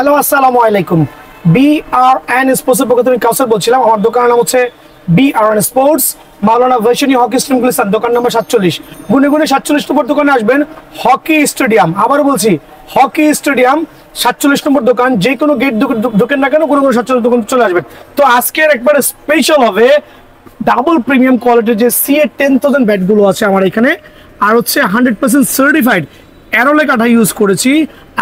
Hello আসসালামু আলাইকুম। BRN স্পোর্টসের পক্ষ থেকে কাউসার বলছিলাম। আমার দোকানের নাম হচ্ছে BRN স্পোর্টস, মাওলানা ভার্সিটি হকি স্টেডিয়াম গুলিস্তান, দোকান নম্বর 47। গুনে গুনে 47 নম্বর দোকানে আসবেন। হকি স্টেডিয়াম, আবারও বলছি হকি স্টেডিয়াম 47 নম্বর দোকান। যে কোনো গেট ঢোকেন না কেন, কোনো 47 দোকান চলে আসবেন। তো আজকের একবারে স্পেশাল হবে ডাবল প্রিমিয়াম কোয়ালিটির যে CA 10,000 ব্যাটগুলো আছে আমার এখানে, আর হচ্ছে 100% সার্টিফাইড অ্যারোলে কাঠা ইউজ করেছি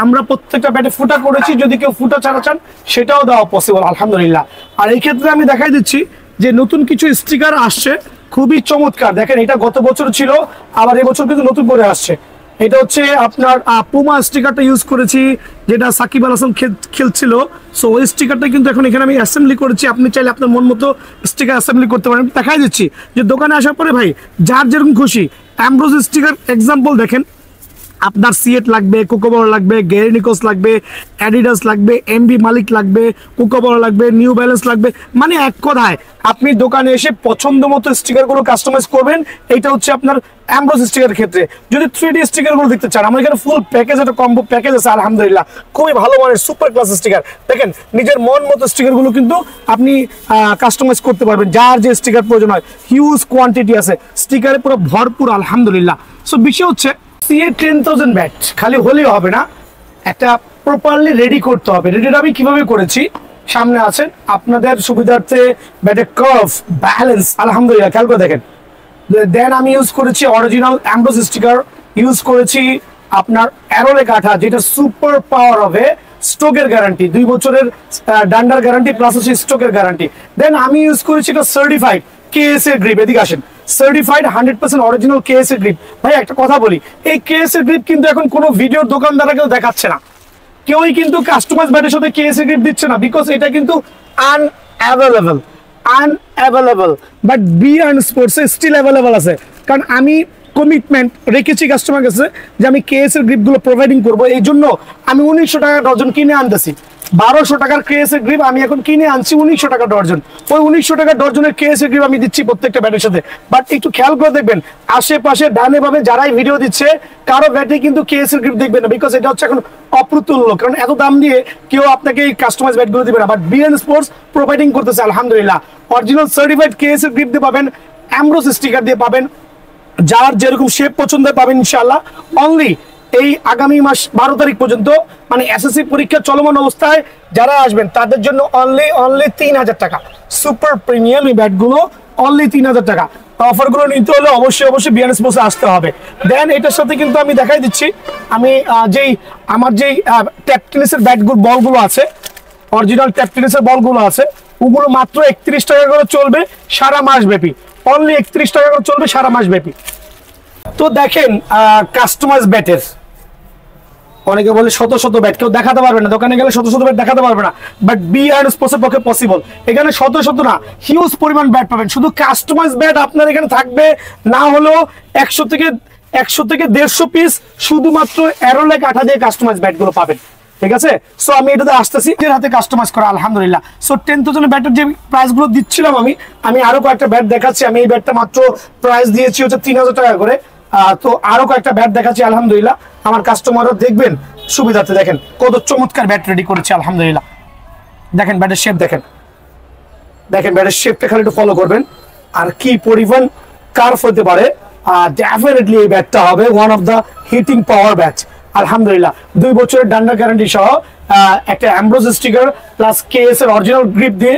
আমরা। প্রত্যেকটা ব্যাটে ফুটা করেছি, যদি কেউ ফুটা ছাড়া চান সেটাও দেওয়া পসিবল আলহামদুলিল্লাহ। আর এই ক্ষেত্রে আমি দেখাই দিচ্ছি যে নতুন কিছু স্টিকার আসছে, খুবই চমৎকার। দেখেন, এটা গত বছর ছিল, আবার এবছর কিন্তু নতুন করে আসছে। এটা হচ্ছে আপনার পুমা স্টিকারটা ইউজ করেছি, যেটা সাকিব আল হাসান খেলছিল। সো ওই স্টিকারটা কিন্তু এখন এখানে আমি অ্যাসেম্বলি করেছি। আপনি চাইলে আপনার মন মতো স্টিকার অ্যাসেম্বলি করতে পারেন। দেখাই দিচ্ছি যে দোকানে আসার পরে ভাই যার যেরকম খুশি অ্যামব্রোজ স্টিকার এক্সাম্পল দেখেন। আপনার সিয়েট লাগবে, কোকোবর লাগবে, গ্যারেনিকোস লাগবে, অ্যাডিডাস লাগবে, এমবি মালিক লাগবে, কোকোবর লাগবে, নিউ ব্যালেন্স লাগবে, মানে এক কথায় আপনি দোকানে এসে পছন্দ মতো স্টিকারগুলো কাস্টমাইজ করবেন। এইটা হচ্ছে আপনার অ্যামব্রোজ স্টিকারের ক্ষেত্রে। যদি 3D স্টিকারগুলো দেখতে চান, আমার এখানে ফুল প্যাকেজ, একটা কম্বো প্যাকেজ আছে আলহামদুলিল্লাহ, খুবই ভালো মানের সুপার ক্লাস স্টিকার। দেখেন, নিজের মন মতো স্টিকারগুলো কিন্তু আপনি কাস্টমাইজ করতে পারবেন, যার যে স্টিকার প্রয়োজন হয়। হিউজ কোয়ান্টিটি আছে, স্টিকারে পুরো ভরপুর আলহামদুলিল্লাহ। সো বিষয় হচ্ছে CA 10,000 ব্যাট খালি হলেই হবে না, একটা প্রপারলি রেডি করতে হবে। রেডিটা আমি কিভাবে করেছি সামনে আছেন আপনাদের সুবিধার্থে। ব্যাটের কার্ভ, ব্যালেন্স আলহামদুলিল্লাহ খেয়াল করে দেখেন। দেন আমি ইউজ করেছি অরিজিনাল অ্যামব্রোজ স্টিকার, ইউজ করেছি আপনার অ্যারোলে কাঠা, যেটা সুপার পাওয়ার হবে, স্ট্রোকের গ্যারান্টি 2 বছরের ডান্ডার গ্যারান্টি প্লাস হচ্ছে স্ট্রোকের গ্যারান্টি। দেন আমি ইউজ করেছি এটা সার্টিফাইড KS এর গ্রিপ। এদিকে আসেন, সার্টিফাইড 100% অরিজিনাল KS এর গ্রিপ। ভাই একটা কথা বলি, এই KS এর গ্রিপ কিন্তু এখন কোনো ভিডিওর দোকানদাররা কেউ দেখাচ্ছে না, কেউই কিন্তু কাস্টমাইজ ব্যাটের সাথে KS এর গ্রিপ দিচ্ছে না, বিকজ এটা কিন্তু আনঅ্যাভেলেবল। বাট BRN স্পোর্টসে স্টিল অ্যাভেলেবল আছে, কারণ আমি কমিটমেন্ট রেখেছি কাস্টমার কাছে যে আমি KS এর গ্রিপগুলো প্রোভাইডিং করবো। এই জন্য আমি 1900 টাকা ডজন কিনে আনতেছি। 1200 টাকার KS এর গ্রিপ আমি এখন কিনে আনছি 1900 টাকা ডজন। ওই 1900 টাকা ডজনের KS এর গ্রিপ আমি দিচ্ছি প্রত্যেকটা ব্যাটের সাথে। বাট একটু খেয়াল করে দেখবেন, আশেপাশে ডানে ভাবে যারাই ভিডিও দিচ্ছে কারো ব্যাটে কিন্তু KS এর গ্রিপ দেখবেন না, বিকজ এটা হচ্ছে এখন অপ্রতুল্য, কারণ এত দাম দিয়ে কেউ আপনাকে এই কাস্টমাইজ ব্যাটগুলো দিবে না। বাট BRN স্পোর্টস প্রোভাইডিং করতেছে আলহামদুলিল্লাহ। অরিজিনাল সার্টিফাইড KS এর গ্রিপ দিয়ে পাবেন, অ্যামব্রোজ স্টিকার দিয়ে পাবেন, যার যেরকম শেপ পছন্দ পাবেন ইনশাআল্লাহ। অনলি এই আগামী মাস 12 তারিখ পর্যন্ত, মানে SSC পরীক্ষা চলমান অবস্থায় যারা আসবেন তাদের জন্য অনলি 3000 টাকা সুপার প্রিমিয়াম এই ব্যাটগুলো, অনলি 3000 টাকা। অফারগুলো নিতে হলে অবশ্যই BRN স্পোর্টসে আসতে হবে। দেন এটার সাথে কিন্তু আমি দেখাই দিচ্ছি, আমি আমার যেই ট্যাপ টেনিসের ব্যাটগুলো বলগুলো আছে, অরিজিনাল ট্যাপ টেনিসের বলগুলো আছে, ওগুলো মাত্র 31 টাকা করে চলবে সারা মাস ব্যাপী। অনলি 31 টাকা করে চলবে সারা মাস ব্যাপী। তো দেখেন, কাস্টমাইজ ব্যাটের অনেকে বলে শত ব্যাট কেউ দেখাতে পারবে না, দোকানে গেলে শত ব্যাট দেখাতে পারবে না। বাট BRN স্পোর্টসের পক্ষে পসিবল। এখানে শত না, হিউজ পরিমাণ ব্যাট পাবেন। শুধু কাস্টমাইজ ব্যাট আপনার এখানে থাকবে না হলেও 100 থেকে 150 পিস শুধুমাত্র অ্যারোলে কাঠা দিয়ে কাস্টমাইজ ব্যাটগুলো পাবেন, ঠিক আছে? সো আমি এটাতে আসতেছি, এর হাতে কাস্টমাইজ করা আলহামদুলিল্লাহ। সো 10,000 ব্যাটের যে প্রাইসগুলো দিচ্ছিলাম আমি আরো কয়েকটা ব্যাট দেখাচ্ছি। আমি এই ব্যাটটা মাত্র প্রাইস দিয়েছি হচ্ছে 3000 টাকা করে। তো আরো কয়েকটা ব্যাট দেখাচ্ছি আলহামদুলিল্লাহ, আমার কাস্টমাররা দেখবেন সুবিধার্থে। দেখেন কত চমৎকার ব্যাট রেডি করেছি আলহামদুলিল্লাহ। দেখেন ব্যাটের শেপ, দেখেন ব্যাটের শেপটা খালি একটু ফলো করবেন, আর কি পরিমাণ কার্ভ হতে পারে। ডেফিনেটলি এই ব্যাটটা হবে one of the hitting power bat আলহামদুলিল্লাহ। 2 বছরের ডান্ডার গ্যারান্টি সহ একটা অ্যামব্রোজ স্টিকার প্লাস KS এর অরিজিনাল গ্রিপ দিয়ে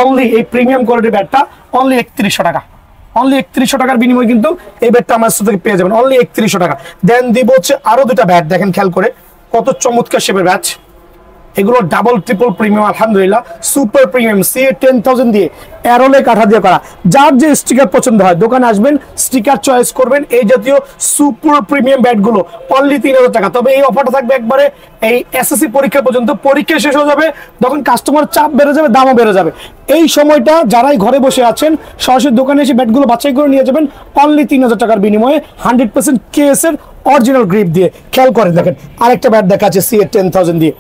অনলি এই প্রিমিয়াম কোয়ালিটির ব্যাটটা অনলি 3100 টাকা। অনলি 3100 টাকার বিনিময়ে কিন্তু এই ব্যাটটা আমার থেকে পেয়ে যাবেন অনলি 3100 টাকা। দেন দিব হচ্ছে আরো 2টা ব্যাট, দেখেন খেয়াল করে কত চমৎকার শেপের ব্যাট। এগুলো ডাবল ট্রিপল প্রিমিয়াম আলহামদুলিল্লাহ, সুপার প্রিমিয়াম CA 10,000 দিয়ে অ্যারোলে কাঠা দিয়ে করা। যার যে স্টিকার পছন্দ হয় দোকানে আসবেন, স্টিকার চয়েস করবেন। এই জাতীয় সুপার প্রিমিয়াম ব্যাটগুলো অনলি 3000 টাকা। তবে এই অফারটা থাকবে একবারে এই SSC পরীক্ষা পর্যন্ত। পরীক্ষা শেষ হয়ে যাবে, তখন কাস্টমার চাপ বেড়ে যাবে, দামও বেড়ে যাবে। এই সময়টা যারাই ঘরে বসে আছেন সরাসরি দোকানে এসে ব্যাটগুলো বাছাই করে নিয়ে যাবেন অনলি 3000 টাকার বিনিময়ে 100% KS এর অরিজিনাল গ্রিপ দিয়ে। খেয়াল করেন, দেখেন আরেকটা ব্যাট দেখাচ্ছে CA 10,000 দিয়ে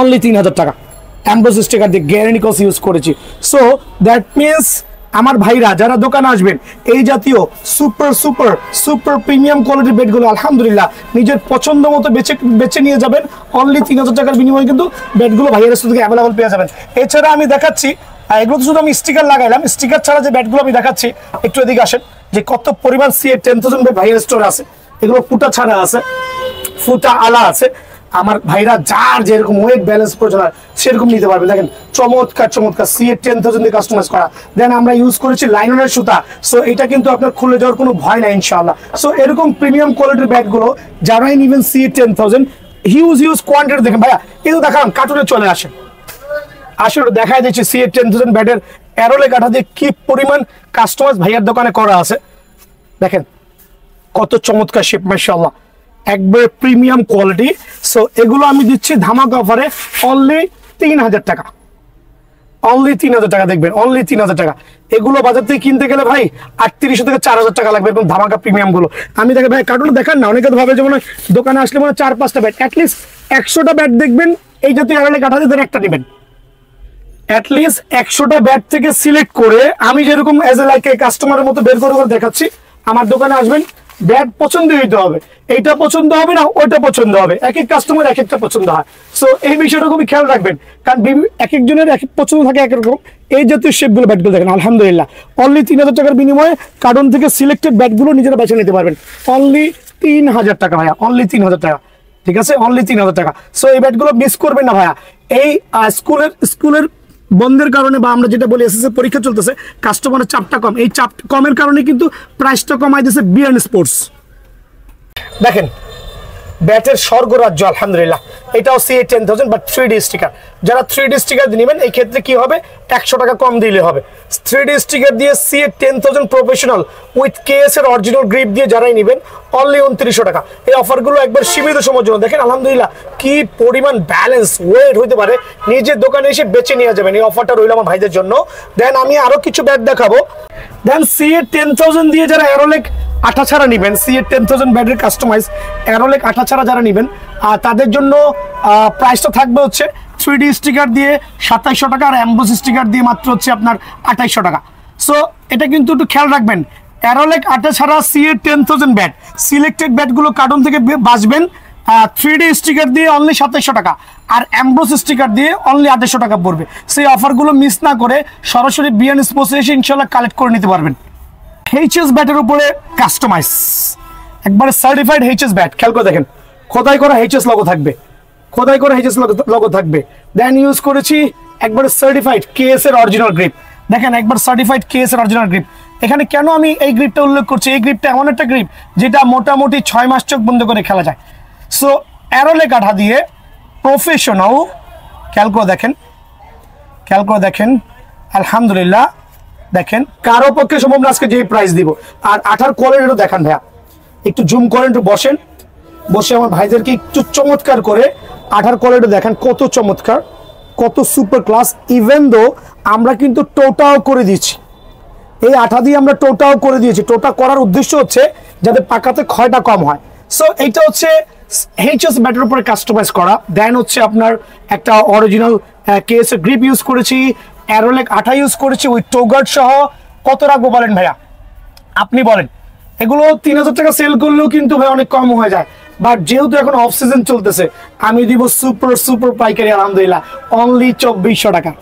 অনলি 3000 টাকা। অ্যামব্রোজ স্টিকার দিয়ে গ্যারেনিকোস ইউজ করেছি। সো দ্যাট মিনস আমার ভাইরা যারা দোকানে আসবেন এই জাতীয় সুপার সুপার সুপার প্রিমিয়াম কোয়ালিটির বেডগুলো আলহামদুলিল্লাহ নিজের পছন্দ মতো বেছে নিয়ে যাবেন। অনলি 3000 টাকার বিনিময়ে কিন্তু বেডগুলো ভাইয়ের কাছ থেকে অ্যাভেলেবল পেয়ে যাবেন। এছাড়া আমি দেখাচ্ছি, এগুলো তো শুধু আমি স্টিকার লাগাইলাম, স্টিকার ছাড়া যে ব্যাটগুলো আমি দেখাচ্ছি, একটু এদিকে আসেন, যে কত পরিমাণ সিএ 10000 ব্যাট ভাইয়ের স্টোর আছে। এগুলো ফুটা ছাড়া আছে, ফুটা আলা আছে। আমার ভাইরা যার যেরকম ওয়েট ব্যালেন্স প্রয়োজন হয় সেরকম নিতে পারবে। দেখেন চমৎকার চমৎকার সিএ 10000 দিয়ে কাস্টমাইজ করা। দেন আমরা ইউজ করেছি লাইননের সুতা, সো এটা কিন্তু আপনার খুলে যাওয়ার কোনো ভয় নাই ইনশাআল্লাহ। সো এরকম প্রিমিয়াম কোয়ালিটির ব্যাটগুলো যারাই নেবেন সিএ 10000 হিউজ কোয়ান্টিটি দেখেন ভাইয়া, কিন্তু দেখালাম কার্টুনে চলে আসে, আসলে দেখা যাচ্ছে সিএ 10000 ব্যাটের অ্যারোলে কাঠা দিয়ে কি পরিমাণ কাস্টমাইজ ভাইয়ার দোকানে করা আছে। দেখেন কত চমৎকার শেপ, মাশাআল্লাহ, একবারে প্রিমিয়াম কোয়ালিটি। সো এগুলো আমি দিচ্ছি ধামাকা অফারে অনলি 3000 টাকা, অনলি 3000 টাকা। দেখবেন অনলি 3000 টাকা। এগুলো বাজার থেকে কিনতে গেলে ভাই 3800 থেকে 4000 টাকা লাগবে এবং ধামাকা প্রিমিয়াম গুলো। আমি দেখেন ভাই কার্টুন দেখান না, অনেকে তো ভাবে যেমন দোকানে আসলে মানে 4-5টা ব্যাট, অ্যাটলিস্ট 100টা ব্যাট দেখবেন এই জাতীয় অ্যারোলে কাঠা দিয়ে একটা নেবেন। অ্যাটলিস্ট 100টা ব্যাট থেকে সিলেক্ট করে আমি যেরকম এজ এ লাইক কাস্টমারের মতো বের করে দেখাচ্ছি, আমার দোকানে আসবেন, ব্যাট পছন্দ হইতে হবে, এইটা পছন্দ হবে না ওইটা পছন্দ হবে, এক এক কাস্টমার এক একটা পছন্দ হয়। সো এই বিষয়টা খুবই খেয়াল রাখবেন, কারণ এক একজনের এক এক পছন্দ থাকে একরকম। এই জাতীয় শেপগুলো ব্যাটগুলো দেখেন আলহামদুলিল্লাহ অনলি 3000 টাকার বিনিময়ে কার্টন থেকে সিলেক্টেড ব্যাটগুলো নিজেরা বেছে নিতে পারবেন। অনলি 3000 টাকা ভাইয়া, অনলি 3000 টাকা, ঠিক আছে, অনলি 3000 টাকা। সো এই ব্যাটগুলো মিস করবেন না ভাইয়া। এই স্কুলের বন্ধের কারণে বা আমরা যেটা বলি এসএসসি পরীক্ষা চলতেছে, কাস্টমারের চাপটা কম, এই চাপ কমের কারণে কিন্তু প্রাইসটা কমাই দিয়েছে বিএন স্পোর্টস। দেখেন ব্যাটের স্বর্গরাজ্য আলহামদুলিল্লাহ। এটাও সিএ 10000 বাট 3D স্টিকার। যারা 3D স্টিকার নেবেন এই ক্ষেত্রে কি হবে, 100 টাকা কম দিলে হবে। 3D স্টিকার দিয়ে সিএ 10000 প্রফেশনাল উইথ কেএস এর অরিজিনাল গ্রিপ দিয়ে যারাই নেবেন অনলি 2900 টাকা। এই অফারগুলো একবার সীমিত সময়ের জন্য। দেখেন আলহামদুলিল্লাহ কি পরিমাণ ব্যালেন্স ওয়েট হইতে পারে, নিজের দোকানে এসে বেছে নিয়ে যাবেন। এই অফারটা রইল আমার ভাইদের জন্য। দেন আমি আরো কিছু ব্যাট দেখাবো। দেন সিএ 10000 দিয়ে যারা অ্যারোলেক আঠা ছাড়া নেবেন, সিএ 10000 ব্যাটের কাস্টমাইজ অ্যারোলেক আঠা ছাড়া যারা নেবেন তাদের জন্য প্রাইসটা থাকবে হচ্ছে 3D স্টিকার দিয়ে 2700 টাকা আর অ্যাম্বোস স্টিকার দিয়ে মাত্র হচ্ছে আপনার 2800 টাকা। সো এটা কিন্তু একটু খেয়াল রাখবেন, অ্যারোলেক আঠা ছাড়া সিএ 10000 ব্যাট সিলেক্টেড ব্যাটগুলো কার্টন থেকে বাঁচবেন 3D স্টিকার দিয়ে অনলি 2700 টাকা আর অ্যাম্বোস স্টিকার দিয়ে অনলি 2800 টাকা পড়বে। সেই অফারগুলো মিস না করে সরাসরি বিএন স্পোর্টসে এসে ইনশাল্লাহ কালেক্ট করে নিতে পারবেন। এইচএস ব্যাটের উপরে কাস্টমাইজ একবারে সার্টিফাইড এইচএস ব্যাট, খেয়াল করে দেখেন খোদাই করা এইচএস লোগো থাকবে, খোদাই করা এইচএস লোগো থাকবে। দেন ইউজ করেছি একবারে সার্টিফাইড কেএস এর অরিজিনাল গ্রিপ। দেখেন একবার সার্টিফাইড কেএস এর অরিজিনাল গ্রিপ। এখানে কেন আমি এই গ্রিপটা উল্লেখ করছি, এই গ্রিপটা এমন একটা গ্রিপ যেটা মোটামুটি 6 মাস চোখ বন্ধ করে খেলা যায়। সো অ্যারোলে কাঠা দিয়ে প্রফেশনাল, খেয়াল করে দেখেন আলহামদুলিল্লাহ। দেখেন কারো পক্ষে সম্ভব না আজকে যে প্রাইস দিব। আর আঠার কোয়ালিটিটা দেখেন ভাইয়া, একটু জুম করেন, একটু বসে আমার ভাইদেরকে একটু চমৎকার করে আঠার কোয়ালিটি দেখেন, কত চমৎকার, কত সুপার ক্লাস। ইভেন দো আমরা কিন্তু টোটাও করে দিয়েছি, এই আঠা দিয়ে আমরা টোটাও করে দিয়েছি। টোটা করার উদ্দেশ্য হচ্ছে যাতে পাকাতে ক্ষয়টা কম হয়। সো এইটা হচ্ছে এইচএস ব্যাটের উপরে কাস্টমাইজ করা। দেন হচ্ছে আপনার একটা অরিজিনাল কেএস এর গ্রিপ ইউজ করেছি, অ্যারোলেক আঠা ইউজ করেছি উইথ টোগার্ড সহ। কত রাখবো বলেন ভাইয়া, আপনি বলেন। এগুলো 3000 টাকা সেল করলেও কিন্তু ভাই অনেক কম হয়ে যায়, বাট যেহেতু এখন অফ সিজন চলতেছে আমি দিব সুপার পাইকারি আলহামদুলিল্লাহ অনলি 2400 টাকা।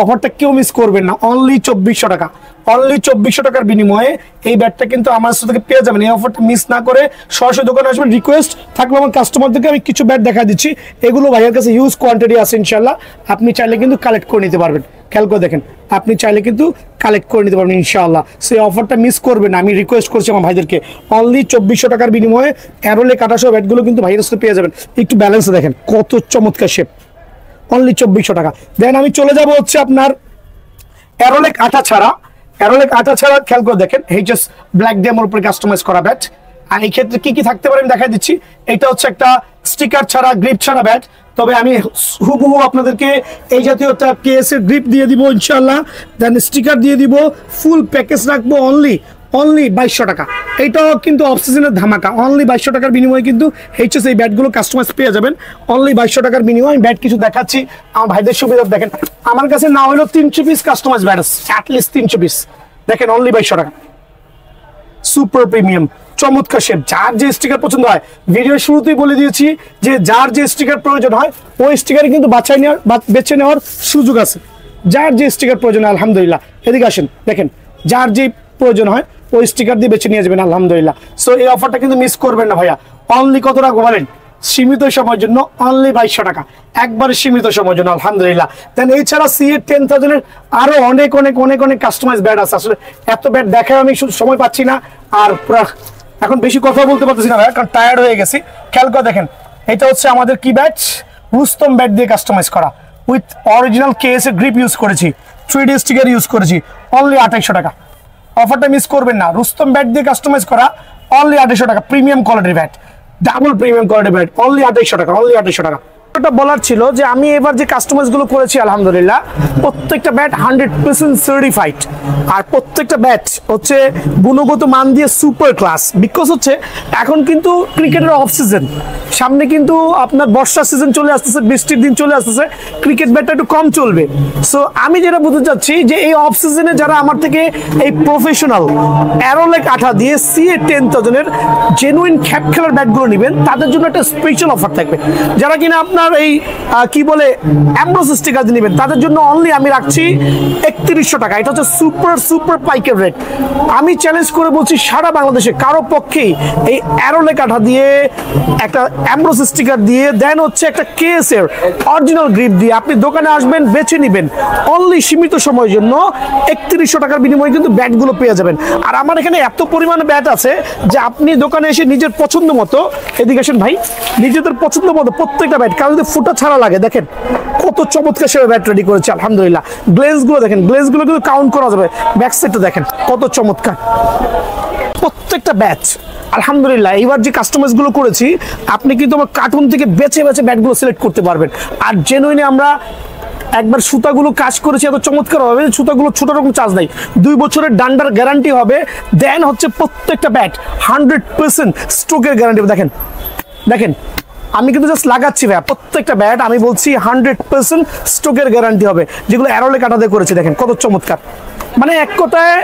অফারটা কেউ মিস করবেন না, অনলি 2400 টাকা। অনলি 2400 টাকার বিনিময়ে এই ব্যাটটা কিন্তু আমার থেকে পেয়ে যাবেন। এই অফারটা মিস না করে সরাসরি দোকানে আসবেন। রিকোয়েস্ট থাকলে আমার কাস্টমারদেরকে আমি কিছু ব্যাট দেখা দিচ্ছি, এগুলো ভাইয়ের কাছে হিউজ কোয়ান্টিটি আছে ইনশাল্লাহ। আপনি চাইলে কিন্তু কালেক্ট করে নিতে পারবেন। খেয়াল করে দেখেন, আপনি চাইলে কিন্তু কালেক্ট করে নিতে পারবেন ইনশাআল্লাহ। সেই অফারটা মিস করবেন না, আমি রিকোয়েস্ট করছি আমার ভাইদেরকে। অনলি 2400 টাকার বিনিময়ে অ্যারোলে কাটা সহ ব্যাটগুলো কিন্তু ভাইয়ের কাছে পেয়ে যাবেন। একটু ব্যালেন্সে দেখেন কত চমৎকার শেপ, অনলি 2400 টাকা। দেন আমি চলে যাব হচ্ছে আপনার অ্যারোলেক আঠা ছাড়া। খেয়াল করে দেখেন এইচএস ব্ল্যাক ডেমোর উপরে কাস্টমাইজ করা ব্যাট। আর এই ক্ষেত্রে কি কি থাকতে পারে আমি দেখাই দিচ্ছি। এটা হচ্ছে একটা স্টিকার ছাড়া গ্রিপ ছাড়া ব্যাট, তবে আমি হুবহু আপনাদেরকে এই জাতীয় একটা কেএস এর গ্রিপ দিয়ে দিব ইনশাআল্লাহ। দেন স্টিকার দিয়ে দিব, ফুল প্যাকেজ রাখবো অনলি 2200 টাকা। এইটাও কিন্তু অফ সিজনের ধামাকা। অনলি 2200 টাকার বিনিময়ে কিন্তু এইচএস এই ব্যাটগুলো কাস্টমাইজ পেয়ে যাবেন অনলি 2200 টাকার বিনিময়ে। আমি ব্যাট কিছু দেখাচ্ছি আমার ভাইদের সুবিধা। দেখেন আমার কাছে না হলেও 300 পিস কাস্টমাইজ ব্যাট আছে, অ্যাটলিস্ট 300 পিস। দেখেন অনলি 2200 টাকা, সুপার প্রিমিয়াম চমৎকার শেপ। যার যে স্টিকার পছন্দ হয়, ভিডিওর শুরুতেই বলে দিয়েছি যে যার যে স্টিকার প্রয়োজন হয় ওই স্টিকারে কিন্তু বেছে নেওয়ার সুযোগ আছে। যার যে স্টিকার প্রয়োজন হয় আলহামদুলিল্লাহ, এদিকে আসেন দেখেন, যার যে প্রয়োজন হয় ওই স্টিকার দিয়ে বেছে নিয়ে যাবেন আলহামদুলিল্লাহ। সো এই অফারটা কিন্তু মিস করবেন না ভাইয়া। অনলি কত রাখবো বলেন? সীমিত সময়ের জন্য অনলি 2200 টাকা, একবারে সীমিত সময়ের জন্য আলহামদুলিল্লাহ। দেন এছাড়া CA-10000 এর আরো অনেক অনেক অনেক অনেক কাস্টমাইজ ব্যাট আছে। আসলে এত ব্যাট দেখায় আমি সময় পাচ্ছি না, আর এখন বেশি কথা বলতে পারতেছি না ভাইয়া, কারণ টায়ার্ড হয়ে গেছি। খেয়াল করে দেখেন, এটা হচ্ছে আমাদের কি ব্যাট, রুস্তম ব্যাট দিয়ে কাস্টমাইজ করা, উইথ অরিজিনাল কেএস এর গ্রিপ ইউজ করেছি, 3D স্টিকার ইউজ করেছি, অনলি 2800 টাকা। অফারটা মিস করবেন না। রুস্তম ব্যাট দিয়ে কাস্টমাইজ করা, অনলি 2800 টাকা, প্রিমিয়াম কোয়ালিটির ব্যাট, ডাবল প্রিমিয়াম কোয়ালিটির ব্যাট, অনলি 2800 টাকা, অনলি 2800 টাকা। এটা বলার ছিল যে আমি এবার যে কাস্টমাইজ গুলো করেছি আলহামদুলিল্লাহ, প্রত্যেকটা ব্যাট 100% সার্টিফাইড, আর প্রত্যেকটা ব্যাট হচ্ছে গুণগত মান দিয়ে সুপার ক্লাস। বিকজ হচ্ছে এখন কিন্তু ক্রিকেটের অফ সিজন, সামনে কিন্তু আপনার বর্ষা সিজন চলে আসতেছে, বৃষ্টির দিন চলে আসতেছে, ক্রিকেট ব্যাটটা একটু কম চলবে। সো আমি যেটা বলতে চাচ্ছি যে এই অফ সিজনে যারা আমার থেকে এই প্রফেশনাল অ্যারোলেক আঠা দিয়ে CA-10000 এর জেনুইন খ্যাপ খেলার ব্যাটগুলো নেবেন, তাদের জন্য একটা স্পেশাল অফার থাকবে। যারা কিনা আপনার এই কি বলে অ্যামব্রোস স্টিকার নেবেন, তাদের জন্য অনলি আমি রাখছি 3100 টাকা। এটা হচ্ছে সুপার সুপার পাইকার রেট। আমি চ্যালেঞ্জ করে বলছি সারা বাংলাদেশে কারো পক্ষেই এই অ্যারোলেক আঠা দিয়ে একটা অ্যামব্রোস স্টিকার দিয়ে দেন হচ্ছে একটা কেএস এর অরিজিনাল গ্রিপ দিয়ে আপনি দোকানে আসবেন, বেছে নেবেন, অনলি সীমিত সময়ের জন্য 3100 টাকার বিনিময়ে কিন্তু ব্যাটগুলো পেয়ে যাবেন। আর আমার এখানে এত পরিমাণে ব্যাট আছে যে আপনি দোকানে এসে নিজের পছন্দ মতো, এদিকে আসেন ভাই, নিজেদের পছন্দ মতো প্রত্যেকটা ব্যাট, কারণ যদি ফুটা ছাড়া লাগে, দেখেন কত চমৎকার সে ব্যাট রেডি করেছে আলহামদুলিল্লাহ। গ্লেজ গুলো দেখেন, গ্লেজ গুলো কিন্তু কাউন্ট করা যাবে। ব্যাক সাইডটা দেখেন কত চমৎকার প্রত্যেকটা ব্যাট আলহামদুলিল্লাহ। এইবার যে কাস্টমাইজ গুলো করেছি, আপনি কিন্তু আমার কার্টুন থেকে বেছে বেছে ব্যাটগুলো সিলেক্ট করতে পারবেন। আর জেনুইনে আমরা একবার সুতাগুলো কাজ করেছি এত চমৎকার হবে, সুতাগুলো ছোট রকম চার্জ নাই, 2 বছরের ডান্ডার গ্যারান্টি হবে। দেন হচ্ছে প্রত্যেকটা ব্যাট 100% স্ট্রোকের গ্যারান্টি। দেখেন দেখেন, আমি কিন্তু জাস্ট লাগাচ্ছি ভাইয়া, প্রত্যেকটা ব্যাট আমি বলছি 100% স্ট্রোকের গ্যারান্টি হবে, যেগুলো অ্যারোলেক আঠা দিয়ে করেছি। দেখেন কত চমৎকার, মানে এক কথায়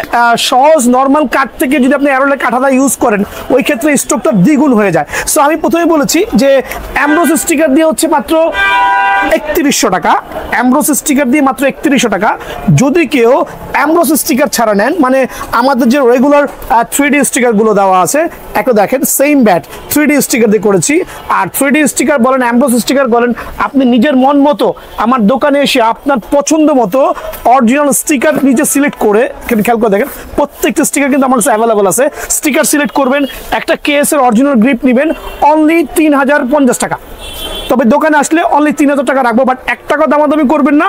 সহজ নর্মাল কাঠ থেকে যদি আপনি অ্যারোলেক আঠাটা ইউজ করেন, ওই ক্ষেত্রে স্ট্রোকটা দ্বিগুণ হয়ে যায়। সো আমি প্রথমে বলেছি যে অ্যামব্রোস স্টিকার দিয়ে হচ্ছে মাত্র 3100 টাকা, অ্যামব্রোস স্টিকার দিয়ে মাত্র 3100 টাকা। যদি কেউ অ্যামব্রোস স্টিকার ছাড়া নেন, মানে আমাদের যে রেগুলার 3D স্টিকারগুলো দেওয়া আছে, একটা দেখেন সেম ব্যাট 3D স্টিকার দিয়ে করেছি। আর 3D স্টিকার বলেন, অ্যামব্রোস স্টিকার বলেন, আপনি নিজের মন মতো আমার দোকানে এসে আপনার পছন্দ মতো অরিজিনাল স্টিকার নিজে সিলেক্ট করে, খেয়াল করে দেখেন প্রত্যেকটা স্টিকার কিন্তু আমার কাছে অ্যাভেলেবল আছে। স্টিকার সিলেক্ট করবেন, একটা কেএস এর অরিজিনাল গ্রিপ নেবেন, অনলি 3050 টাকা। তবে দোকানে আসলে অনলি 3000 টাকা রাখবো, বাট 1 টাকা দামাদামি করবেন না,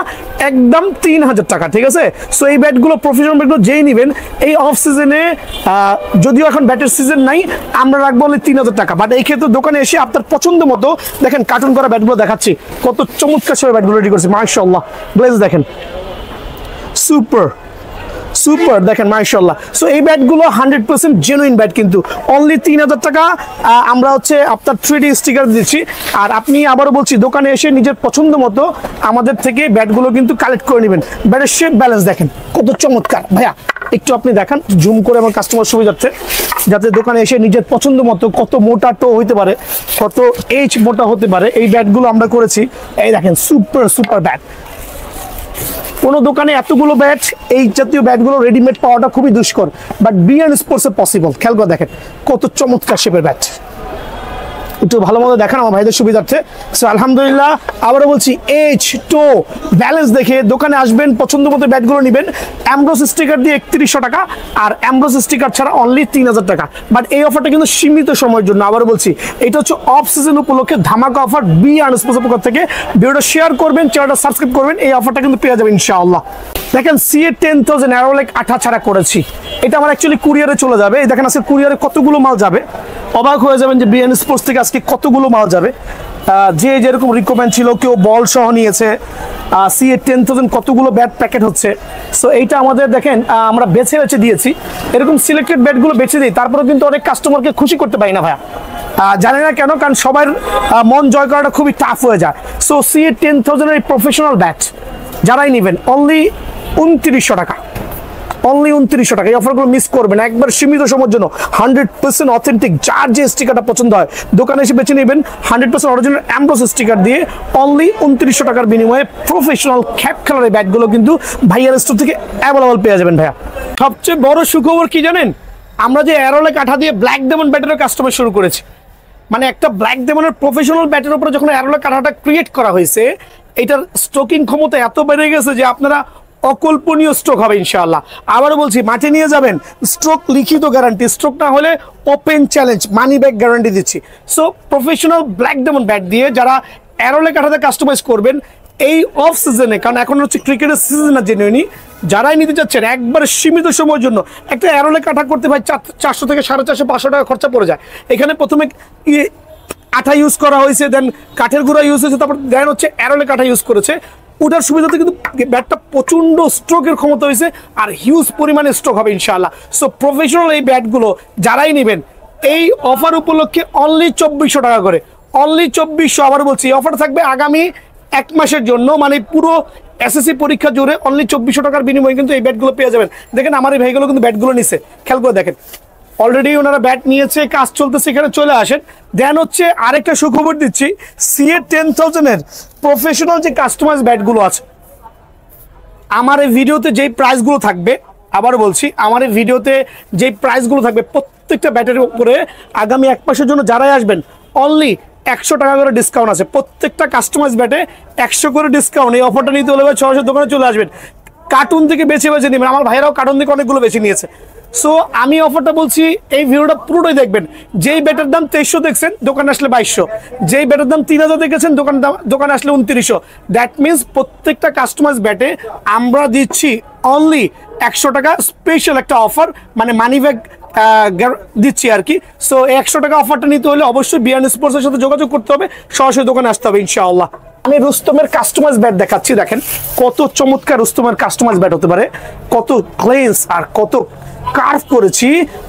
একদম 3000 টাকা, ঠিক আছে? সো এই ব্যাটগুলো প্রফেশনাল ব্যাটগুলো যেই নেবেন এই অফ সিজনে, যদিও এখন ব্যাটের সিজন নাই, আমরা রাখবো অনলি 3000 টাকা। বাট এই ক্ষেত্রে দোকানে এসে আপনার পছন্দ মতো দেখেন কার্টুন করা ব্যাটগুলো দেখাচ্ছি, কত চমৎকার সব ব্যাটগুলো রেডি করছে মাশাআল্লাহ। গ্লেজ দেখেন সুপার সুপার, দেখেন মাশাআল্লাহ। সো এই ব্যাটগুলো 100% জেনুইন ব্যাট, কিন্তু অনলি 3000 টাকা আমরা হচ্ছে আপনার 3D স্টিকার দিচ্ছি। আর আপনি আবারও বলছি, দোকানে এসে নিজের পছন্দ মতো আমাদের থেকে ব্যাটগুলো কিন্তু কালেক্ট করে নেবেন। ব্যাটের শেপ ব্যালেন্স দেখেন কত চমৎকার ভাইয়া, একটু আপনি দেখান জুম করে আমার কাস্টমার সুবিধার্থে, যাতে দোকানে এসে নিজের পছন্দ মতো কত মোটা টো হইতে পারে, কত এইচ মোটা হতে পারে, এই ব্যাটগুলো আমরা করেছি। এই দেখেন সুপার সুপার ব্যাট। কোনো দোকানে এতগুলো ব্যাট, এই জাতীয় ব্যাটগুলো রেডিমেড পাওয়াটা খুবই দুষ্কর, বাট বিএন স্পোর্টসে পসিবল। খেয়াল করে দেখেন কত চমৎকার শেপের ব্যাট, একটু ভালো মতো দেখান আমার ভাইদের সুবিধার্থে। সো আলহামদুলিল্লাহ, আবারও বলছি এইচ টো ব্যালেন্স দেখে দোকানে আসবেন, পছন্দ মতো ব্যাটগুলো নেবেন। অ্যামব্রোস স্টিকার দিয়ে 3100 টাকা, আর অ্যামব্রোস স্টিকার ছাড়া অনলি 3000 টাকা। বাট এই অফারটা কিন্তু সীমিত সময়ের জন্য, আবারও বলছি এটা হচ্ছে অফ সিজন উপলক্ষে ধামাকা অফার। বিএন স্পোর্টসের পক্ষ থেকে ভিডিওটা শেয়ার করবেন, চ্যানেলটা সাবস্ক্রাইব করবেন, এই অফারটা কিন্তু পেয়ে যাবেন ইনশাআল্লাহ। দেখেন CA-10000 অ্যারোলেক আঠা ছাড়া করেছি, এটা আমার অ্যাকচুয়ালি কুরিয়ারে চলে যাবে। এই দেখেন আজকে কুরিয়ারে কতগুলো মাল যাবে, অবাক হয়ে যাবেন যে বিএন স্পোর্টস থেকে আজকে কতগুলো মাল যাবে। যে যেরকম রিকমেন্ড ছিল, কেউ বল সহ নিয়েছে, CA-10000 কতগুলো ব্যাট প্যাকেট হচ্ছে। সো এইটা আমাদের দেখেন আমরা বেছে বেছে দিয়েছি, এরকম সিলেক্টেড ব্যাটগুলো বেছে দিই, তারপরে কিন্তু অনেক কাস্টমারকে খুশি করতে পারি না ভাইয়া, জানি না কেন, কারণ সবার মন জয় করাটা খুবই টাফ হয়ে যায়। সো CA-10000 এই প্রফেশনাল ব্যাট যারাই নেবেন অনলি 2900 টাকা, অনলি 2900 টাকা। এই অফারগুলো মিস করবেন, একবার সীমিত সময়ের জন্য 100% অথেন্টিক, যার যে স্টিকারটা পছন্দ হয় দোকানে এসে বেছে নেবেন 100% অরিজিনাল অ্যাম্ব্রোস স্টিকার দিয়ে অনলি 2900 টাকার বিনিময়ে প্রফেশনাল ক্যাপ কালারের ব্যাটগুলো কিন্তু ভাইয়ার স্টোর থেকে অ্যাভেলেবল পেয়ে যাবেন ভাইয়া। সবচেয়ে বড় সুখবর কি জানেন, আমরা যে অ্যারোলে কাঠা দিয়ে ব্ল্যাক ডেমন ব্যাটের কাস্টমার শুরু করেছি, মানে একটা ব্ল্যাক ডেমনের প্রফেশনাল ব্যাটের উপরে যখন অ্যারোলে কাঠাটা ক্রিয়েট করা হয়েছে, এটার স্ট্রোকিং ক্ষমতা এত বেড়ে গেছে যে আপনারা অকল্পনীয় স্ট্রোক হবে ইনশাআল্লাহ। আবারও বলছি, মাঠে নিয়ে যাবেন, স্ট্রোক লিখিত গ্যারান্টি, স্ট্রোক না হলে open challenge, money back guarantee দিচ্ছি। So professional black demon bat দিয়ে যারা অ্যারোলে কাঠাতে কাস্টমাইজ করবেন এই অফ সিজনে, কারণ এখন হচ্ছে ক্রিকেটের সিজন না জেনুইনি, যারাই নিতে চাচ্ছেন একবার সীমিত সময়ের জন্য একটা অ্যারোলে কাঠা করতে ভাই 400 থেকে 450 500 টাকা খরচা পড়ে যায়। এখানে প্রথমে আঠা ইউজ করা হয়েছে, দেন কাঠের গুঁড়া ইউজ হয়েছে, তারপর দেন হচ্ছে অ্যারোলে কাঠা ইউজ করেছে। ওটার সুবিধাতে কিন্তু ব্যাটটা প্রচণ্ড স্ট্রোকের ক্ষমতা হয়েছে আর হিউজ পরিমাণে স্ট্রোক হবে ইনশাআল্লাহ। সো প্রফেশনাল এই ব্যাটগুলো যারাই নেবেন এই অফার উপলক্ষে অনলি 2400 টাকা করে, অনলি 2400। আবার বলছি, অফার থাকবে আগামী 1 মাসের জন্য, মানে পুরো এসএসসি পরীক্ষা জুড়ে অনলি 2400 টাকার বিনিময়ে কিন্তু এই ব্যাটগুলো পেয়ে যাবেন। দেখেন আমার এই ভাইগুলো কিন্তু ব্যাটগুলো নিছে, খেয়াল করে দেখেন, অলরেডি ওনারা ব্যাট নিয়েছে, কাজ চলতেছে, এখানে চলে আসেন। দেন হচ্ছে আরেকটা সুখবর দিচ্ছি, CA 10000 এর প্রফেশনাল যে কাস্টমাইজ ব্যাটগুলো আছে, আমার এই ভিডিওতে যেই প্রাইসগুলো থাকবে, আবার বলছি আমার এই ভিডিওতে যেই প্রাইসগুলো থাকবে প্রত্যেকটা ব্যাটের উপরে আগামী 1 মাসের জন্য যারাই আসবেন অনলি 100 টাকা করে ডিসকাউন্ট আছে। প্রত্যেকটা কাস্টমাইজ ব্যাটে 100 করে ডিসকাউন্ট। এই অফারটা নিতে হলে সরাসরি দোকানে চলে আসবেন, কার্টুন থেকে বেছে বেছে নেবেন। আমার ভাইয়েরাও কার্টুন থেকে অনেকগুলো বেছে নিয়েছে। সো আমি অফারটা বলছি, এই ভিডিওটা পুরোটাই দেখবেন। যেই ব্যাটের দাম 2300 দেখছেন, দোকানে আসলে 2200। যেই ব্যাটের দাম 3000 দেখেছেন, দোকানে আসলে 2900। দ্যাট মিনস প্রত্যেকটা কাস্টমাইজ ব্যাটে আমরা দিচ্ছি অনলি 100 টাকা স্পেশাল একটা অফার, মানে মানি ব্যাক দিচ্ছি আর কি। সো 100 টাকা অফারটা নিতে হলে অবশ্যই বিয়ান স্পোর্টসের সাথে যোগাযোগ করতে হবে, সরাসরি দোকানে আসতে হবে ইনশাআল্লাহ। আমি রুস্তমের কাস্টমাইজ ব্যাট দেখাচ্ছি, দেখেন কত চমৎকার রুস্তমের কাস্টমাইজ ব্যাট হতে পারে, কত ক্লেন্স আর কত কার্ভ করেছি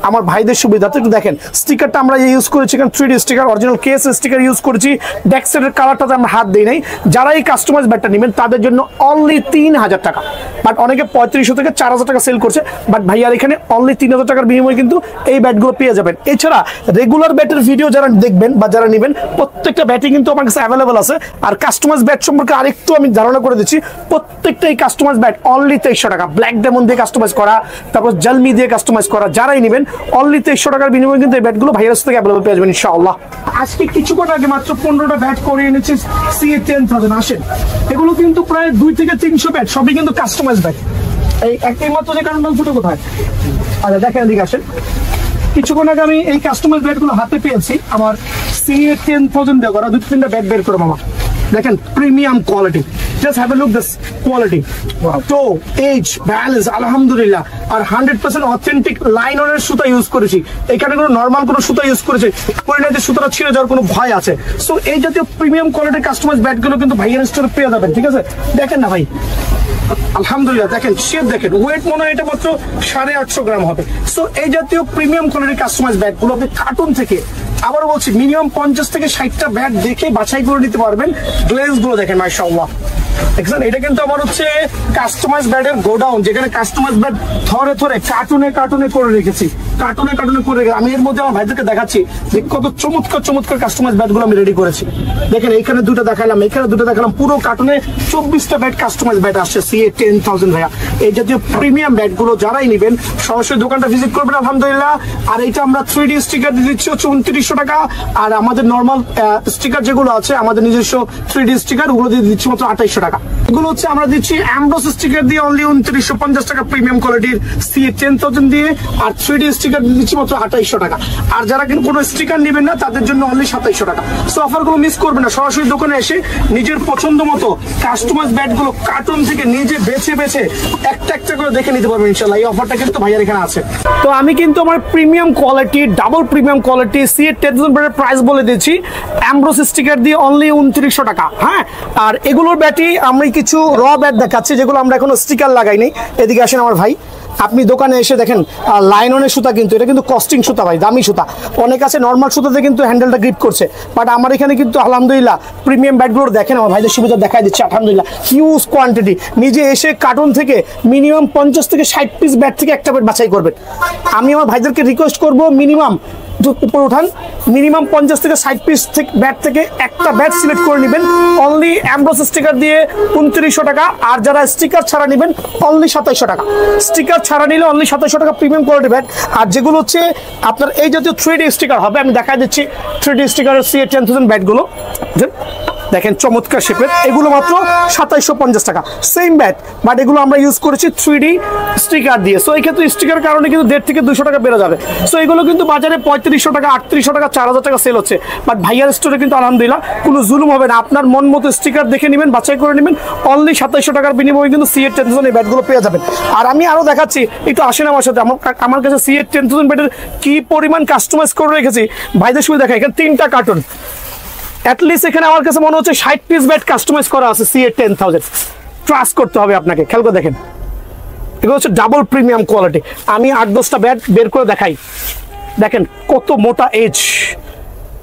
আমার ভাইদের সুবিধাতে। একটু দেখেন স্টিকারটা আমরা ইউজ করেছি, এখানে 3D sticker, original case sticker use করেছি। ব্যাক সাইডের কালারটাতে আমরা হাত দিই নাই। যারা এই কাস্টমাইজ ব্যাটটা নেবেন তাদের জন্য অনলি 3000 টাকা, বাট অনেকে 3500 থেকে 4000 টাকা সেল করছে, বাট ভাইয়ার এখানে অনলি 3000 টাকার বিনিময়ে কিন্তু এই ব্যাটগুলো পেয়ে যাবেন। এছাড়া রেগুলার ব্যাটের ভিডিও যারা দেখবেন বা যারা নেবেন, প্রত্যেকটা ব্যাটই কিন্তু আমার কাছে অ্যাভেলেবল আছে। আর কাস্টমাইজ ব্যাট সম্পর্কে আরেকটু আমি ধারণা করে দিচ্ছি, প্রত্যেকটা এই কাস্টমাইজ ব্যাট অনলি 2300 টাকা। ব্ল্যাক ডেমন দিয়ে কাস্টমাইজ করা, তারপর জালমি দিয়ে কাস্টমাইজ করা, যারাই নেবেন অনলি 2300 টাকার বিনিময়ে কিন্তু এই ব্যাটগুলো ভাইরাস থেকে অ্যাভেলেবল পেয়ে যাবেন ইনশাআল্লাহ। আজকে কিছুক্ষণ আগে মাত্র 15টা ব্যাট করে এনেছি CA 10000। আসেন, এগুলো কিন্তু প্রায় 2 থেকে 300 ব্যাট, সবই কিন্তু কাস্টমাইজ ব্যাট। এই একটাই মাত্র যে কারণ ফুটো কোথায়, আচ্ছা দেখেন এদিকে আসেন। কিছুক্ষণ আগে আমি এই কাস্টমাইজ ব্যাটগুলো হাতে পেয়েছি, আমার CA 10000 দিয়ে করা 2-3টা ব্যাট বের করে মামা। দেখেন premium quality, just have a look this quality, তো এজ ব্যালেন্স আলহামদুলিল্লাহ। আর 100% অথেন্টিক লাইননের সুতা ইউজ করেছি, এখানে কোনো নর্মাল কোনো সুতা ইউজ করেছে না যে সুতাটা ছিঁড়ে যাওয়ার কোনো ভয় আছে। সো এই জাতীয় প্রিমিয়াম কোয়ালিটির কাস্টমাইজ ব্যাটগুলো কিন্তু ভাইয়ের স্টোরে পেয়ে যাবেন, ঠিক আছে। দেখেন না ভাই, আলহামদুলিল্লাহ দেখেন শেপ, দেখেন ওয়েট মনে হয় এটা মাত্র 850 গ্রাম হবে। সো এই জাতীয় প্রিমিয়াম কোয়ালিটির কাস্টমাইজ ব্যাটগুলো আপনি কার্টুন থেকে, আবার বলছি মিনিমাম 50 থেকে 60টা ব্যাট দেখে বাছাই করে নিতে পারবেন। গ্লেজ গুলো দেখেন মাশাআল্লাহ, দেখছেন এটা কিন্তু আমার হচ্ছে কাস্টমাইজ ব্যাটের গোডাউন, যেখানে কাস্টমাইজ ব্যাট ধরে ধরে কার্টুনে করে রেখেছি, কার্টুনে করে রেখে আমি এর মধ্যে আমার ভাইদেরকে দেখাচ্ছি যে কত চমৎকার কাস্টমাইজ ব্যাটগুলো আমি রেডি করেছি। দেখেন এখানে 2টা দেখালাম, এখানে 2টা দেখালাম, পুরো কার্টুনে 24টা ব্যাট কাস্টমাইজ ব্যাট আসছে CA 10000 ভাইয়া। এই জাতীয় প্রিমিয়াম ব্যাটগুলো যারাই নেবেন সরাসরি দোকানটা ভিজিট করবেন আলহামদুলিল্লাহ। আর এটা আমরা 3D স্টিকার দিয়ে দিচ্ছি হচ্ছে 2900 টাকা, আর আমাদের নর্মাল স্টিকার যেগুলো আছে আমাদের নিজস্ব 3D স্টিকার, ওগুলো দিয়ে দিচ্ছি মাত্র 2800 টাকা। এগুলো হচ্ছে আমরা দিচ্ছি অ্যাম্ব্রোস স্টিকার দিয়ে অনলি 2950 টাকা প্রিমিয়াম কোয়ালিটির CA 10000 দিয়ে, আর 3D স্টিকার দিয়ে দিচ্ছি মাত্র 2800 টাকা। আর যারা কিন্তু কোনো স্টিকার নেবেন না তাদের জন্য অনলি 2700 টাকা। সো অফারগুলো মিস করবেন না, সরাসরি দোকানে এসে নিজের পছন্দ মতো কাস্টমাইজ ব্যাটগুলো কার্টুন থেকে নিজে বেছে একটা করে দেখে নিতে পারবেন ইনশাআল্লাহ। এই অফারটা কিন্তু ভাইয়ার এখানে আছে। তো আমি কিন্তু আমার premium quality, double premium quality CA 10000 ব্যাটের প্রাইস বলে দিচ্ছি, অ্যাম্ব্রোস স্টিকার দিয়ে অনলি 2900 টাকা। হ্যাঁ, আর এগুলোর ব্যাটই আমি কিছু র ব্যাট দেখাচ্ছি যেগুলো আমরা এখনো স্টিকার লাগাইনি। এদিকে আসেন আমার ভাই, আপনি দোকানে এসে দেখেন লাইননের সুতা, কিন্তু এটা কিন্তু কস্টিং সুতা ভাই, দামি সুতা। অনেক আছে নর্মাল সুতাতে কিন্তু হ্যান্ডেলটা গ্রিপ করছে, বাট আমার এখানে কিন্তু আলহামদুলিল্লাহ প্রিমিয়াম ব্যাটগুলো দেখেন, আমার ভাইদের সুবিধা দেখাই দিচ্ছে আলহামদুলিল্লাহ, হিউজ কোয়ান্টিটি। নিজে এসে কার্টন থেকে মিনিমাম 50 থেকে 60 পিস ব্যাট থেকে একটা ব্যাট বাছাই করবেন। আমি আমার ভাইদেরকে রিকোয়েস্ট করবো মিনিমাম উপরে উঠান, মিনিমাম 50 থেকে 60 পিস থেকে ব্যাট থেকে একটা ব্যাট সিলেক্ট করে নেবেন। অনলি অ্যামব্রোস স্টিকার দিয়ে 2900 টাকা, আর যারা স্টিকার ছাড়া নেবেন অনলি 2700 টাকা। স্টিকার ছাড়া নিলে অনলি 2700 টাকা প্রিমিয়াম কোয়ালিটি ব্যাট। আর যেগুলো হচ্ছে আপনার এই জাতীয় 3D স্টিকার হবে, আমি দেখাই দিচ্ছি 3D স্টিকারের CA10000 ব্যাটগুলো দেখেন, চমৎকার শেপের, এগুলো মাত্র 2750 টাকা। সেম ব্যাট, বাট এগুলো আমরা ইউজ করেছি 3D স্টিকার দিয়ে। সো এই ক্ষেত্রে স্টিকার কারণে কিন্তু 150 থেকে 200 টাকা বেড়ে যাবে। সো এগুলো কিন্তু বাজারে 3500 টাকা, 3800 টাকা, 4000 টাকা সেল হচ্ছে, বাট ভাইয়ার স্টোরে কিন্তু আলহামদুলিল্লাহ কোনো জুলুম হবে না। আপনার মন মতো স্টিকার দেখে নেবেন, বাছাই করে নেবেন, অনলি 2700 টাকার বিনিময়ে কিন্তু CA10000 এই ব্যাটগুলো পেয়ে যাবেন। আর আমি আরও দেখাচ্ছি, একটু আসেন আমার সাথে। আমার কাছে CA10000 ব্যাটের কি পরিমাণ কাস্টমাইজ করে রেখেছি ভাইদের সুবিধা দেখা। এখানে 3টা কার্টুন, অ্যাটলিস্ট এখানে আমার কাছে মনে হচ্ছে 60 পিস ব্যাট কাস্টমাইজ করা আছে CA10000। ট্রাস্ট করতে হবে আপনাকে, খেয়াল করে দেখেন, এগুলো হচ্ছে ডাবল প্রিমিয়াম কোয়ালিটি। আমি 8-10টা ব্যাট বের করে দেখাই, দেখেন কত মোটা এজ,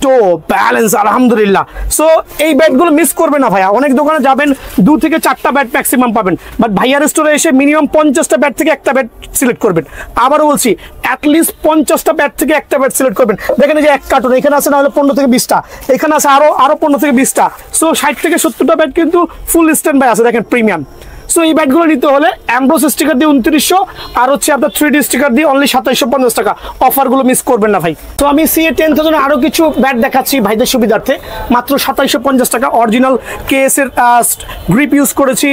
তো ব্যালেন্স আলহামদুলিল্লাহ। সো এই ব্যাটগুলো মিস করবে না ভাইয়া। অনেক দোকানে যাবেন 2 থেকে 4টা ব্যাট ম্যাক্সিমাম পাবেন, বাট ভাইয়ার স্টোরে এসে মিনিমাম 50টা ব্যাট থেকে একটা ব্যাট সিলেক্ট করবেন। আবারও বলছি, অ্যাটলিস্ট 50টা ব্যাট থেকে একটা ব্যাট সিলেক্ট করবেন। দেখেন এই যে এক কার্টুন, এখানে আছে না হলে 15 থেকে 20টা, এখানে আছে আরো 15 থেকে 20টা। সো 60 থেকে 70টা ব্যাট কিন্তু ফুল স্ট্যান্ড বাই আছে, দেখেন প্রিমিয়াম। সো এই ব্যাটগুলো নিতে হলে অ্যামব্রোস স্টিকার দিয়ে 2900, আর হচ্ছে আপনার 3D স্টিকার দিয়ে অনলি 2750 টাকা। অফারগুলো মিস করবেন না ভাই। তো আমি CA10000 আরও কিছু ব্যাট দেখাচ্ছি ভাইদের সুবিধার্থে, মাত্র 2750 টাকা। অরিজিনাল কেএস এর গ্রিপ ইউজ করেছি,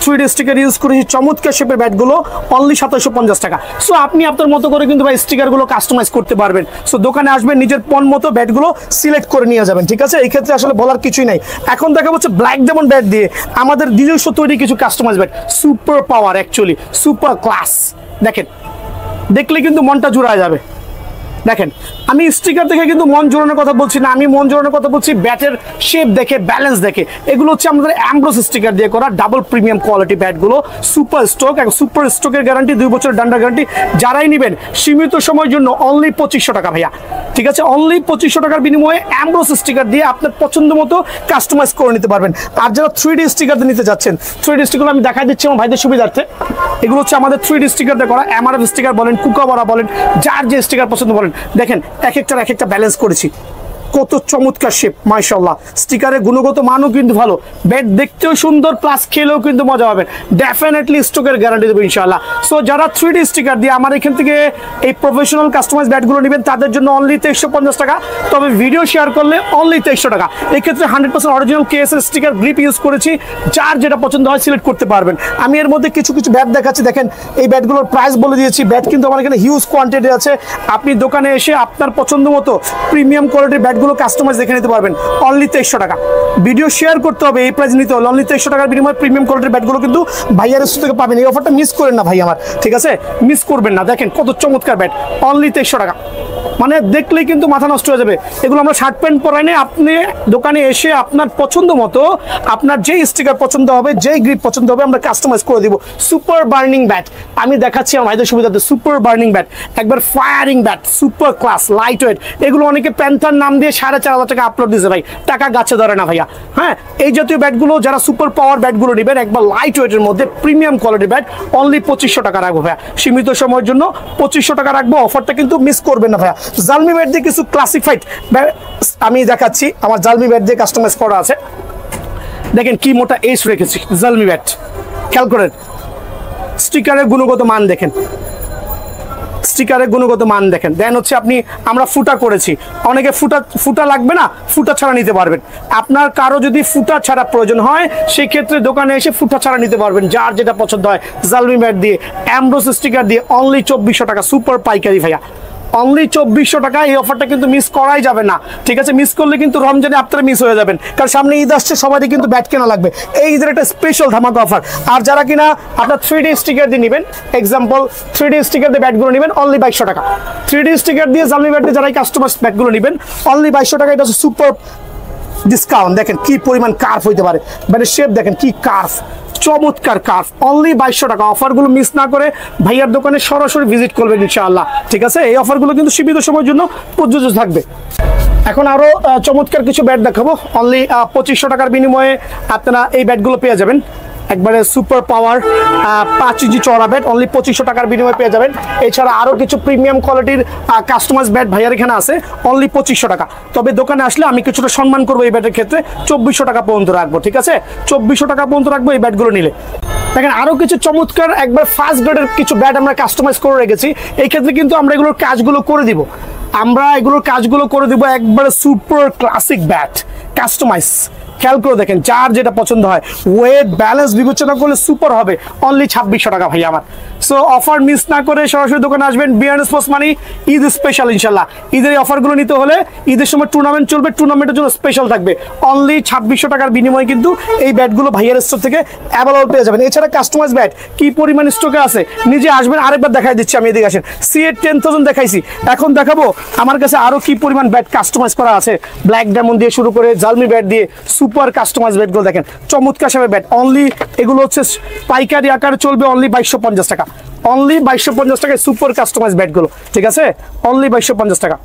3D স্টিকার ইউজ করেছি, চমৎকার শেপের ব্যাটগুলো অনলি 2750 টাকা। সো আপনি আপনার মতো করে কিন্তু ভাই স্টিকারগুলো কাস্টমাইজ করতে পারবেন। সো দোকানে আসবেন, নিজের পণ মতো ব্যাটগুলো সিলেক্ট করে নিয়ে যাবেন, ঠিক আছে? এই ক্ষেত্রে আসলে বলার কিছুই নাই। এখন দেখা হচ্ছে ব্ল্যাক ডায়মন্ড ব্যাট দিয়ে আমাদের নিজস্ব তৈরি কিছু customize bat, super power, actually super class. দেখেন, দেখলে কিন্তু মনটা জুড়ায় যাবে। দেখেন, আমি স্টিকার দেখে কিন্তু মন জোড়ানোর কথা বলছি না, আমি মন জোড়ানোর কথা বলছি ব্যাটের শেপ দেখে, ব্যালেন্স দেখে। এগুলো হচ্ছে আমাদের অ্যামব্রোস স্টিকার দিয়ে করা ডাবল প্রিমিয়াম কোয়ালিটি ব্যাটগুলো, সুপার স্টক। সুপার স্টকের গ্যারান্টি, 2 বছরের ডান্ডা গ্যারান্টি। যারাই নেবেন সীমিত সময়ের জন্য অনলি 2500 টাকা ভাইয়া, ঠিক আছে? অনলি 2500 টাকার বিনিময়ে অ্যামব্রোস স্টিকার দিয়ে আপনার পছন্দ মতো কাস্টমাইজ করে নিতে পারবেন। আর যারা 3D স্টিকার নিতে যাচ্ছেন, 3D স্টিকার আমি দেখাই দিচ্ছি আমার ভাইদের সুবিধার্থে। এগুলো হচ্ছে আমাদের 3D স্টিকার দিয়ে করা, MRF স্টিকার বলেন, কুকাবারা বলেন, যার যে স্টিকার পছন্দ বলেন। দেখেন এক একটা ব্যালেন্স করেছি, কত চমৎকার শেপ, মাশাআল্লাহ। স্টিকারের গুণগত মানও কিন্তু ভালো, ব্যাট দেখতেও সুন্দর, প্লাস খেলেও কিন্তু মজা পাবেন। ডেফিনেটলি স্টকের গ্যারান্টি দেবো ইনশাআল্লাহ। সো যারা 3D স্টিকার দিয়ে আমার এখান থেকে এই প্রফেশনাল কাস্টমাইজ ব্যাটগুলো নেবেন, তাদের জন্য অনলি 2350 টাকা। তবে ভিডিও শেয়ার করলে অনলি 2300 টাকা। এক্ষেত্রে 100% অরিজিনাল কেএসের স্টিকার গ্রিপ ইউজ করেছি, যার যেটা পছন্দ হয় সিলেক্ট করতে পারবেন। আমি এর মধ্যে কিছু ব্যাট দেখাচ্ছি, দেখেন এই ব্যাটগুলোর প্রাইস বলে দিয়েছি। ব্যাট কিন্তু আমার এখানে হিউজ কোয়ান্টিটি আছে। আপনি দোকানে এসে আপনার পছন্দ মতো প্রিমিয়াম কোয়ালিটির ব্যাটগুলো কাস্টমাইজ দেখে নিতে পারবেন অনলি 2300 টাকা। ভিডিও শেয়ার করতে হবে, এই প্রাইস নিতে হলে অনলি 2300 টাকার বিনিময়ে প্রিমিয়াম কোয়ালিটির ব্যাটগুলো কিন্তু ভাইয়ার স্টোর থেকে পাবেন। এই অফারটা মিস করেন না ভাই আমার, ঠিক আছে? মিস করবেন না। দেখেন কত চমৎকার ব্যাট, অনলি 2300 টাকা। মানে দেখলেই কিন্তু মাথা নষ্ট হয়ে যাবে। এগুলো আমরা শার্ট প্যান্ট পরাই না, আপনি দোকানে এসে আপনার পছন্দ মতো, আপনার যেই স্টিকার পছন্দ হবে, যেই গ্রিপ পছন্দ হবে, আমরা কাস্টমাইজ করে দিব। সুপার বার্নিং ব্যাট আমি দেখাচ্ছি আমার ভাইদের সুবিধাতে। সুপার বার্নিং ব্যাট, একবার firing bat, super class, light weight. এগুলো অনেকে প্যান্থার নাম দিয়ে 4500 টাকা আপলোড দিয়েছে ভাই, টাকা গাছে ধরে না ভাইয়া। হ্যাঁ, এই জাতীয় ব্যাটগুলো যারা সুপার পাওয়ার ব্যাটগুলো নেবেন, একবার লাইট ওয়েটের মধ্যে প্রিমিয়াম কোয়ালিটির ব্যাট, অনলি 2500 টাকা রাখবো ভাইয়া। সীমিত সময়ের জন্য 2500 টাকা রাখবো, অফারটা কিন্তু মিস করবেন না ভাইয়া। জালমি ব্যাট দিয়ে কিছু ক্লাসিফাইড আমি দেখাচ্ছি, আমার জালমি ব্যাট দিয়ে কাস্টমাইজ করা আছে। দেখেন কি মোটা এজ রেখেছি জালমি ব্যাট, খেয়াল করেন। স্টিকারের গুণগত মান দেখেন, স্টিকারের গুণগত মান দেখেন। দেন হচ্ছে আমরা ফুটা করেছি, অনেকে ফুটা লাগবে না, ফুটা ছাড়া নিতে পারবেন। আপনার কারো যদি ফুটা ছাড়া প্রয়োজন হয়, সেই ক্ষেত্রে দোকানে এসে ফুটা ছাড়া নিতে পারবেন, যার যেটা পছন্দ হয়। জালমি ব্যাট দিয়ে, অ্যামব্রোস স্টিকার দিয়ে অনলি 2400 টাকা, সুপার পাইকারি ভাইয়া, অনলি 2400 টাকা। এই অফারটা কিন্তু মিস করাই যাবে না, ঠিক আছে? মিস করলে কিন্তু রমজানে আপনারা মিস হয়ে যাবেন, কারণ সামনে ঈদ আসছে, সবারই কিন্তু ব্যাট কেনা লাগবে। এই ঈদের একটা স্পেশাল ধামাকা অফার। আর যারা কিনা আপনার 3D স্টিকার দিয়ে নেবেন, এক্সাম্পল 3D স্টিকার দিয়ে ব্যাটগুলো নেবেন অনলি 2200 টাকা। 3D স্টিকার দিয়ে জালমি ব্যাট দিয়ে যারা কাস্টমার ব্যাটগুলো নেবেন অনলি 2200 টাকা। এটা হচ্ছে সুপার ডিসকাউন্ট। দেখেন কি পরিমাণ কার্ভ হইতে পারে, ব্যাটের শেপ দেখেন কি কার্ভ, চমৎকার কার্ভ অনলি 2200 টাকা। অফারগুলো মিস না করে ভাইয়ার দোকানে সরাসরি ভিজিট করবেন ইনশাআল্লাহ, ঠিক আছে? এই অফারগুলো কিন্তু সীমিত সময়ের জন্য প্রযোজ্য থাকবে। এখন আরো চমৎকার কিছু ব্যাট দেখাবো। অনলি 2500 টাকার বিনিময়ে আপনারা এই ব্যাটগুলো পেয়ে যাবেন। একবারে সুপার পাওয়ার 5 ইঞ্চি চওড়া ব্যাট অনলি 2500 টাকার বিনিময়ে পেয়ে যাবেন। এছাড়া আরো কিছু প্রিমিয়াম কোয়ালিটির কাস্টমাইজ ব্যাট ভাইয়ার এখানে আছে অনলি 2500 টাকা। তবে দোকানে আসলে আমি কিছুটা সম্মান করবো এই ব্যাটের ক্ষেত্রে, 2400 টাকা পর্যন্ত রাখবো, ঠিক আছে? 2400 টাকা পর্যন্ত রাখবো এই ব্যাটগুলো নিলে। দেখেন আরো কিছু চমৎকার একবার ফার্স্ট গ্রেডের কিছু ব্যাট আমরা কাস্টমাইজ করে রেখেছি। এই ক্ষেত্রে কিন্তু আমরা এগুলোর কাজগুলো করে দিব, একবারে সুপার ক্লাসিক ব্যাট কাস্টমাইজ। খেয়াল করে দেখেন যার যেটা পছন্দ হয়, ওয়েট ব্যালেন্স বিবেচনা করলে সুপার হবে। অনলি 2600 টাকা ভাই আমার। সো অফার মিস না করে সরাসরি দোকানে আসবেন। বিআরএন স্পোর্টস মানি ঈদ স্পেশাল ইনশাল্লাহ। ঈদের এই অফারগুলো নিতে হলে ঈদের সময় টুর্নামেন্ট চলবে, টুর্নামেন্টের জন্য স্পেশাল থাকবে। অনলি 2600 টাকার বিনিময়ে কিন্তু এই ব্যাটগুলো ভাইয়ার স্টোর থেকে অ্যাভেলেবল পেয়ে যাবেন। এছাড়া কাস্টমাইজ ব্যাট কি পরিমাণ স্টকে আছে নিজে আসবেন। আরেকবার দেখাই দিচ্ছি আমি, এদিকে আসেন। সিএ 10000 দেখাইছি, এখন দেখাবো আমার কাছে আরো কি পরিমাণ ব্যাট কাস্টমাইজ করা আছে। ব্ল্যাক ডায়মন্ড দিয়ে শুরু করে জালমি ব্যাট দিয়ে সুপার কাস্টমাইজ ব্যাটগুলো দেখেন, চমৎকার হিসাবে ব্যাট। অনলি এগুলো হচ্ছে পাইকারি আকারে চলবে অনলি 2250 টাকা। অনলি 2250 টাকায় সুপার কাস্টমাইজ ব্যাটগুলো, ঠিক আছে? অনলি 2250 টাকা।